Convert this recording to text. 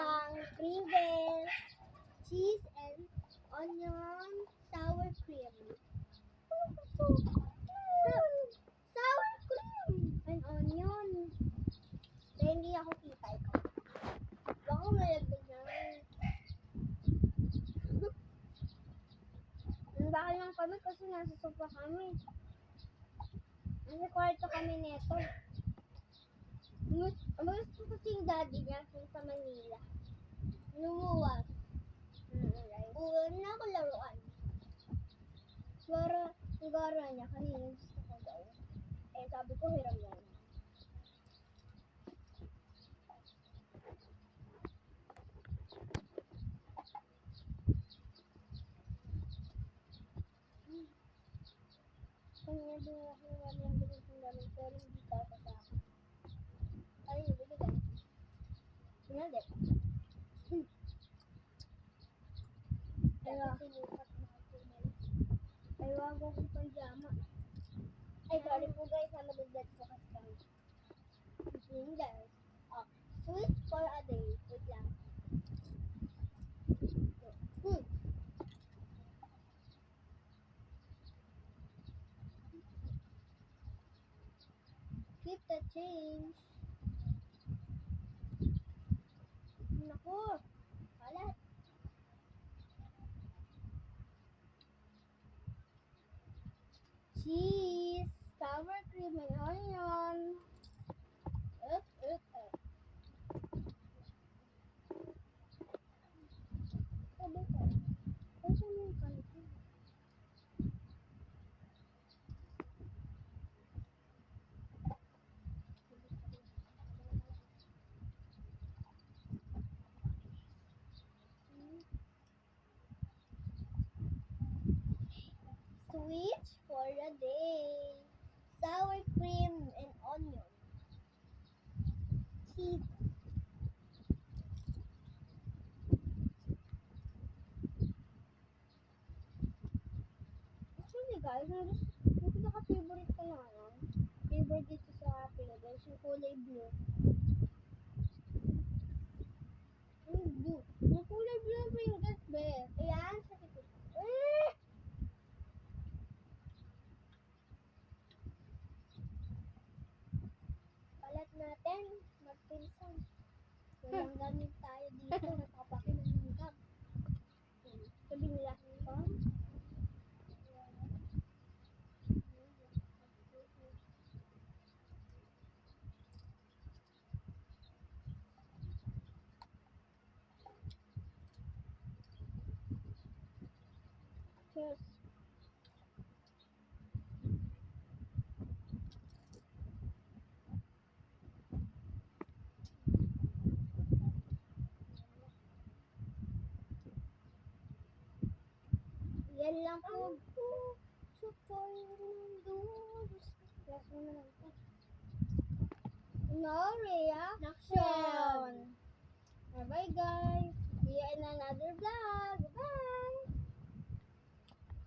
ng Pringles, cheese, and onion sour cream. Sour cream and onion. Kaya hindi ako kita ikaw. Baka malagdag na. Bakal lang kami kasi nasa sofa kami. Nasa kwarto kami neto. Umalis ko kasi yung daddy niya sa Manila. Lumuwas. Uwan na ako laruan. Sigara niya kanina gusto ko daw. Eh sabi ko hiram lang. Kanya din ako yung ganitong gamit pero hindi ka sa akin. Ay, hindi ka. Hindi. Ay, wag akong pajama. Ay, sorry po guys, namadagdag po kasi kami. Hindi guys. Oh, sweet for a day. Wait lang. Keep the change. Naku, kalat. Cheese, sour cream, and onion. Up. Sabi ko, ay saan yung kalat? Sweet for a day. Sour cream and onion. Cheese. Actually guys, yung pinaka-favorite ko na favorite dito sa Pilipinas, yung kulay blue. Yung blue. Yung kulay blue yung Pringles, be. Ayan, sa tikot. Palat natin, magpinsan. Walang gamit tayo dito, nagpapakinangkap. Sabi nila, cheers. Yan lang po. No reaction. Bye guys. See you in another vlog. Bye.